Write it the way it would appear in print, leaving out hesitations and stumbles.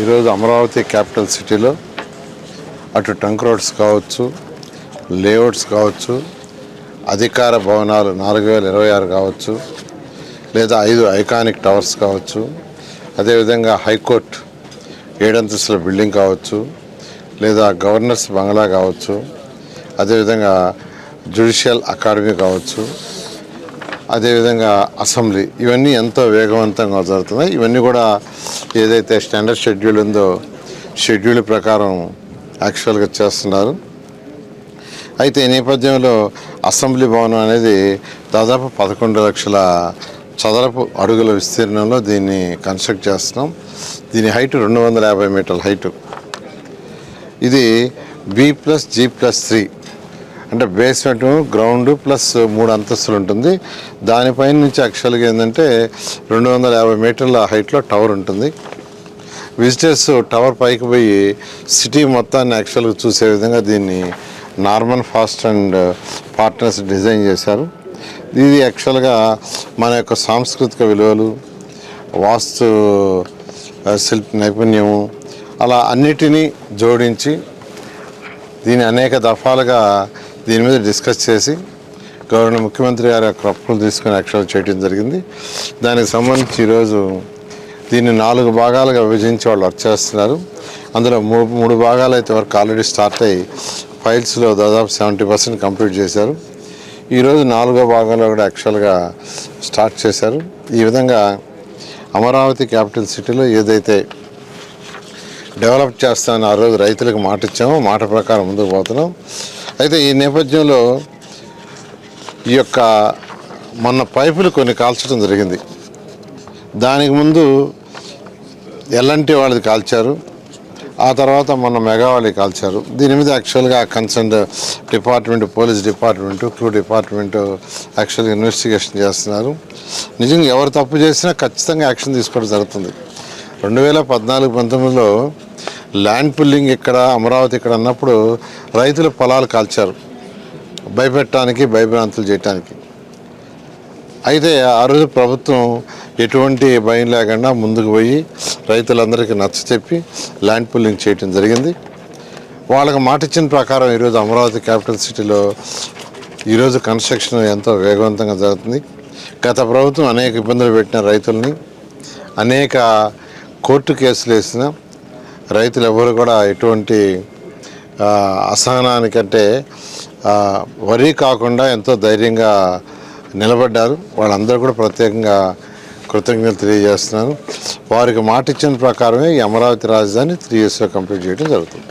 ఈరోజు అమరావతి క్యాపిటల్ సిటీలో అటు ట్రంక్ రోడ్స్ కావచ్చు, లేఅవుట్స్ కావచ్చు, అధికార భవనాలు 4026 కావచ్చు, లేదా 5 ఐకానిక్ టవర్స్ కావచ్చు, అదేవిధంగా హైకోర్టు 7 అంతస్తుల బిల్డింగ్ కావచ్చు, లేదా గవర్నర్స్ బంగ్లా కావచ్చు, అదేవిధంగా జ్యుడిషియల్ అకాడమీ కావచ్చు, అదేవిధంగా అసెంబ్లీ, ఇవన్నీ ఎంతో వేగవంతంగా జరుగుతున్నాయి. ఇవన్నీ కూడా ఏదైతే స్టాండర్డ్ షెడ్యూల్ ఉందో షెడ్యూల్ ప్రకారం యాక్చువల్గా చేస్తున్నారు. అయితే ఈ నేపథ్యంలో అసెంబ్లీ భవనం అనేది దాదాపు 11 లక్షల చదరపు అడుగుల విస్తీర్ణంలో దీన్ని కన్స్ట్రక్ట్ చేస్తున్నాం. దీని హైట్ 250 మీటర్ల హైటు. ఇది B+G+3 అంటే బేస్మెంట్, గ్రౌండ్ ప్లస్ 3 అంతస్తులు ఉంటుంది. దానిపైన నుంచి యాక్చువల్గా ఏంటంటే 250 మీటర్ల హైట్లో టవర్ ఉంటుంది. విజిటర్స్ టవర్ పైకి పోయి సిటీ మొత్తాన్ని యాక్చువల్గా చూసే విధంగా దీన్ని Norman fast and partners design చేశారు. ఇది యాక్చువల్గా మన యొక్క సాంస్కృతిక విలువలు, వాస్తు శిల్ప నైపుణ్యము అలా అన్నిటినీ జోడించి దీన్ని అనేక దఫాలుగా దీని మీద డిస్కస్ చేసి గవర్నర్ ముఖ్యమంత్రి గారి యొక్క అప్రూవల్ తీసుకుని యాక్చువల్ చేయడం జరిగింది. దానికి సంబంధించి ఈరోజు దీన్ని 4 భాగాలుగా విభజించి వాళ్ళు వర్క్ చేస్తున్నారు. అందులో 3 భాగాలు అయితే వర్క్ ఆల్రెడీ స్టార్ట్ అయ్యి ఫైల్స్లో దాదాపు 70% కంప్లీట్ చేశారు. ఈరోజు 4వ భాగంలో కూడా యాక్చువల్గా స్టార్ట్ చేశారు. ఈ విధంగా అమరావతి క్యాపిటల్ సిటీలో ఏదైతే డెవలప్ చేస్తామని ఆ రోజు రైతులకు మాట ఇచ్చామో మాట ప్రకారం ముందుకు పోతున్నాం. అయితే ఈ నేపథ్యంలో ఈ యొక్క మొన్న పైపులు కొన్ని కాల్చడం జరిగింది. దానికి ముందు ఎల్ఎన్టీ వాళ్ళది కాల్చారు, ఆ తర్వాత మొన్న మెగా వాళ్ళది కాల్చారు. దీని మీద యాక్చువల్గా concern department, police department, crew department యాక్చువల్గా ఇన్వెస్టిగేషన్ చేస్తున్నారు. నిజంగా ఎవరు తప్పు చేసినా ఖచ్చితంగా యాక్షన్ తీసుకోవడం జరుగుతుంది. 2014-19లో ల్యాండ్ పుల్లింగ్ ఇక్కడ అమరావతి ఇక్కడ అన్నప్పుడు రైతుల పొలాలు కాల్చారు, భయపెట్టడానికి, భయభ్రాంతులు చేయడానికి. అయితే ఆ రోజు ప్రభుత్వం ఎటువంటి భయం లేకుండా ముందుకు పోయి రైతులందరికీ నచ్చచెప్పి ల్యాండ్ పుల్లింగ్ చేయడం జరిగింది. వాళ్ళకి మాట ఇచ్చిన ప్రకారం ఈరోజు అమరావతి క్యాపిటల్ సిటీలో ఈరోజు కన్స్ట్రక్షన్ ఎంతో వేగవంతంగా జరుగుతుంది. గత ప్రభుత్వం అనేక ఇబ్బందులు పెట్టిన రైతుల్ని, అనేక కోర్టు కేసులు వేసిన రైతులు ఎవరు కూడా ఎటువంటి అసహనానికంటే వరి కాకుండా ఎంతో ధైర్యంగా నిలబడ్డారు. వాళ్ళందరూ కూడా ప్రత్యేకంగా కృతజ్ఞతలు తెలియజేస్తున్నాను. వారికి మాట ఇచ్చిన ప్రకారమే ఈ అమరావతి రాజధాని 3 yearsలో కంప్లీట్ చేయడం జరుగుతుంది.